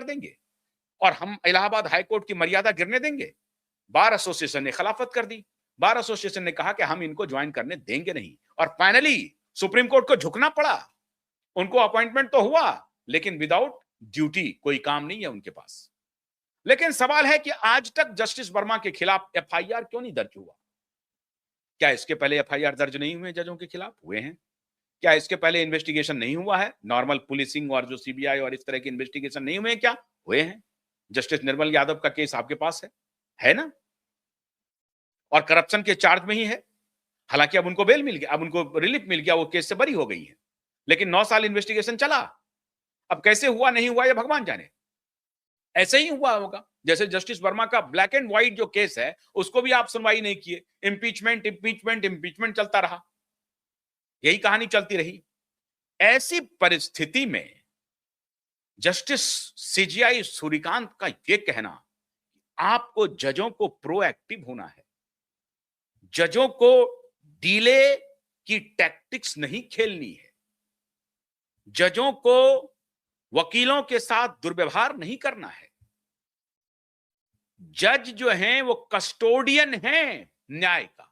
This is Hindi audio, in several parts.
देंगे और हम इलाहाबाद हाई कोर्ट की मर्यादा गिरने देंगे? बार एसोसिएशन ने खिलाफत कर दी। बार एसोसिएशन ने कहा कि हम इनको ज्वाइन करने देंगे नहीं और फाइनली सुप्रीम कोर्ट को झुकना पड़ा। उनको अपॉइंटमेंट तो हुआ, लेकिन विदाउट ड्यूटी, कोई काम नहीं है उनके पास। लेकिन सवाल है कि आज तक जस्टिस वर्मा के खिलाफ एफआईआर क्यों नहीं दर्ज हुआ? क्या इसके पहले एफआईआर दर्ज नहीं हुए जजों के खिलाफ? हुए हैं। क्या इसके पहले इन्वेस्टिगेशन नहीं हुआ है? नॉर्मल पुलिसिंग और जो सीबीआई और इस तरह की इन्वेस्टिगेशन नहीं हुए हैं क्या? हुए हैं। जस्टिस निर्मल यादव का केस आपके पास है ना? और करप्शन के चार्ज में ही है। हालांकि अब उनको बेल मिल गया, अब उनको रिलीफ मिल गया, वो केस से बरी हो गई है। लेकिन 9 साल इन्वेस्टिगेशन चला। अब कैसे हुआ नहीं हुआ ये भगवान जाने। ऐसे ही हुआ होगा जैसे जस्टिस वर्मा का ब्लैक एंड व्हाइट जो केस है, उसको भी आप सुनवाई नहीं किए। इंपीचमेंट इंपीचमेंट इंपीचमेंट चलता रहा, यही कहानी चलती रही। ऐसी परिस्थिति में जस्टिस सीजीआई सूर्यकांत का यह कहना, आपको जजों को प्रोएक्टिव होना है, जजों को डीले की टैक्टिक्स नहीं खेलनी है, जजों को वकीलों के साथ दुर्व्यवहार नहीं करना है। जज जो हैं वो कस्टोडियन हैं न्याय का।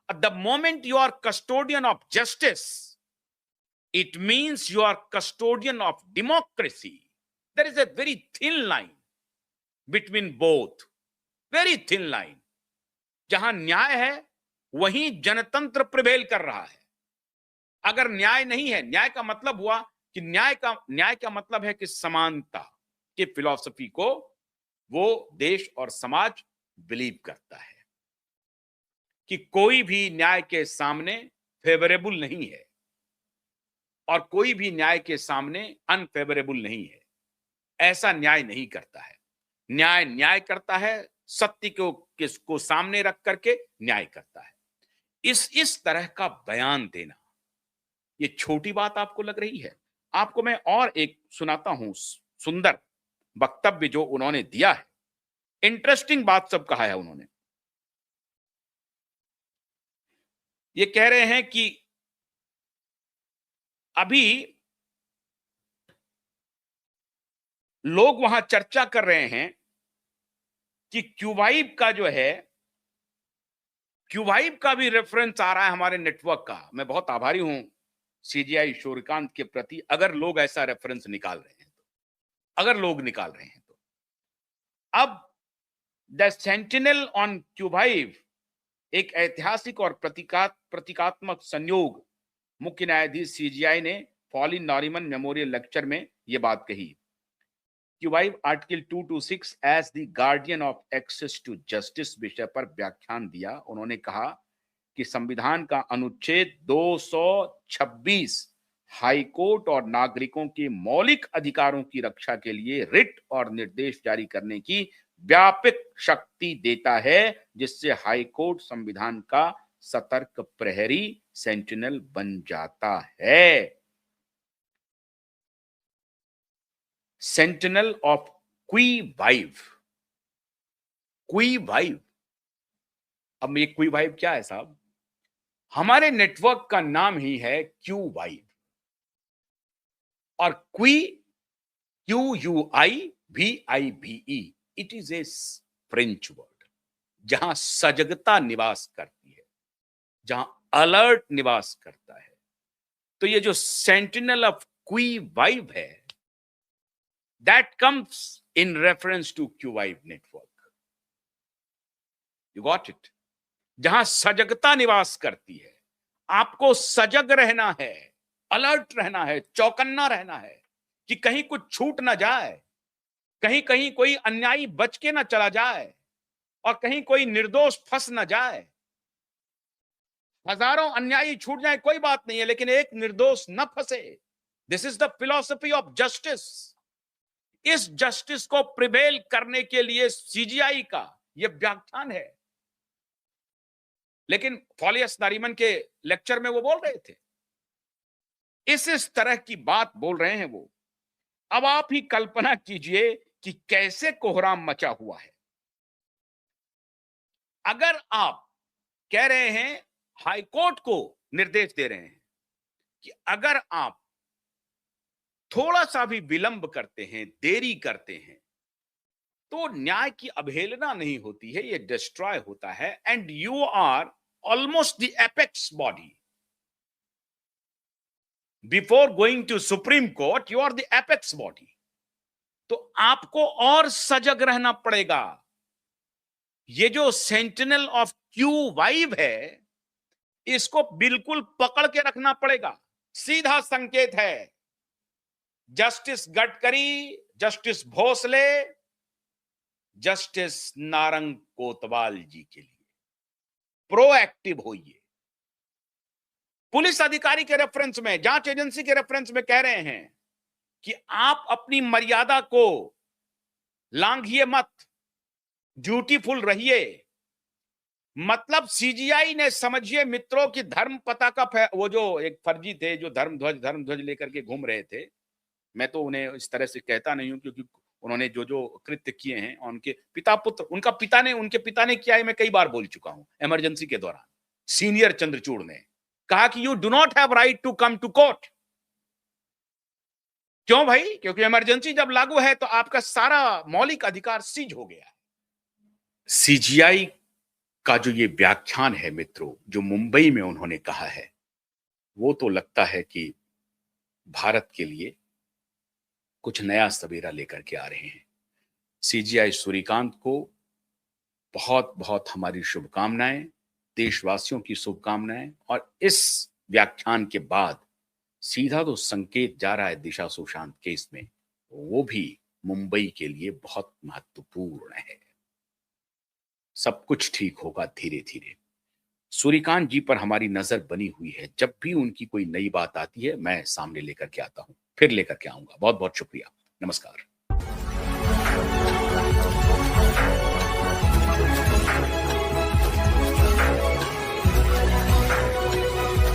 At the moment you are custodian of justice, it means you are custodian of democracy. There is a very thin line between both. Very thin line. जहां न्याय है वहीं जनतंत्र प्रिवेल कर रहा है। अगर न्याय नहीं है, न्याय का मतलब हुआ कि न्याय का मतलब है कि समानता की फिलॉसफी को वो देश और समाज बिलीव करता है कि कोई भी न्याय के सामने फेवरेबल नहीं है और कोई भी न्याय के सामने अनफेवरेबल नहीं है। ऐसा न्याय नहीं करता है। न्याय न्याय करता है, सत्य को किसको सामने रख करके न्याय करता है। इस तरह का बयान देना ये छोटी बात आपको लग रही है? आपको मैं और एक सुनाता हूं सुंदर वक्तव्य जो उन्होंने दिया है। इंटरेस्टिंग बात सब कहा है उन्होंने। ये कह रहे हैं कि अभी लोग वहां चर्चा कर रहे हैं कि क्यूबाइब का जो है, क्यूबाइब का भी रेफरेंस आ रहा है हमारे नेटवर्क का। मैं बहुत आभारी हूं सीजीआई सूर्यकांत के प्रति, अगर लोग ऐसा रेफरेंस निकाल रहे हैं तो, अगर लोग निकाल रहे हैं तो। अब द सेंटिनल ऑन क्यूबाइब एक ऐतिहासिक और प्रतीकात्मक संयोग, मुख्य न्यायाधीश सीजीआई ने फॉलिन नॉरिमन मेमोरियल लेक्चर में यह बात कही। क्यूबाइब article 226 as the guardian of access to justice विषय पर व्याख्यान दिया। उन्होंने कहा कि संविधान का अनुच्छेद 226 हाईकोर्ट और नागरिकों के मौलिक अधिकारों की रक्षा के लिए रिट और निर्देश जारी करने की व्यापक शक्ति देता है, जिससे हाईकोर्ट संविधान का सतर्क प्रहरी सेंटिनल बन जाता है। Sentinel of qui वाइव। अब ये क्वी वाइव क्या है साहब? हमारे नेटवर्क का नाम ही है क्यू वाइव और क्वी QUIVIVE। It is a French word जहां सजगता निवास करती है, जहां अलर्ट निवास करता है। तो ये जो सेंटिनल ऑफ क्वी वाइव है, that comes in reference to qui vive network. You got it? जहां सजगता निवास करती है। आपको सजग रहना है, अलर्ट रहना है, चौकन्ना रहना है कि कहीं कुछ छूट ना जाए, कहीं कहीं कोई अन्यायी बच के ना चला जाए और कहीं कोई निर्दोष फंस ना जाए। हजारों अन्यायी छूट जाए कोई बात नहीं है, लेकिन एक निर्दोष न फंसे। This is the philosophy of justice. इस जस्टिस को प्रिवेल करने के लिए सीजीआई का यह व्याख्यान है। लेकिन फॉलियस नारीमन के लेक्चर में वो बोल रहे थे, इस तरह की बात बोल रहे हैं वो। अब आप ही कल्पना कीजिए कि कैसे कोहराम मचा हुआ है। अगर आप कह रहे हैं, हाईकोर्ट को निर्देश दे रहे हैं कि अगर आप थोड़ा सा भी विलंब करते हैं, देरी करते हैं, तो न्याय की अवहेलना नहीं होती है, ये डिस्ट्रॉय होता है। And you are almost the apex body before going to supreme court, you are the apex body. तो आपको और सजग रहना पड़ेगा। ये जो सेंटिनल ऑफ क्यू वाइव है, इसको बिल्कुल पकड़ के रखना पड़ेगा। सीधा संकेत है justice Gadkari, justice Bhosale, justice Narang Kotwal ji के लिए प्रोएक्टिव होइए। पुलिस अधिकारी के रेफरेंस में, जांच एजेंसी के रेफरेंस में कह रहे हैं कि आप अपनी मर्यादा को लांघिए मत, ड्यूटीफुल रहिए। मतलब सीजीआई ने, समझिए मित्रों, की धर्म पताका, वो जो एक फर्जी थे जो धर्म ध्वज लेकर के घूम रहे थे, मैं तो उन्हें इस तरह से कहता नहीं हूं क्योंकि उन्होंने जो जो कृत्य किए हैं, उनके पिता पुत्र, उनके पिता ने किया है, मैं कई बार बोल चुका हूं इमरजेंसी के दौरान। सीनियर चंद्रचूड़ ने कहा कि you do not have right to come to court. क्यों भाई? क्योंकि इमरजेंसी जब लागू है तो आपका सारा मौलिक अधिकार सीज हो गया है। सीजीआई का जो ये व्याख्यान है मित्रों, जो मुंबई में उन्होंने कहा है, वो तो लगता है कि भारत के लिए कुछ नया सवेरा लेकर के आ रहे हैं। सीजीआई सूर्यकांत को बहुत बहुत हमारी शुभकामनाएं, देशवासियों की शुभकामनाएं। और इस व्याख्यान के बाद सीधा तो संकेत जा रहा है दिशा सुशांत केस में, वो भी मुंबई के लिए बहुत महत्वपूर्ण है। सब कुछ ठीक होगा धीरे धीरे। सूर्यकांत जी पर हमारी नजर बनी हुई है। जब भी उनकी कोई नई बात आती है, मैं सामने लेकर के आता हूं, फिर लेकर के आऊंगा। बहुत बहुत शुक्रिया। नमस्कार।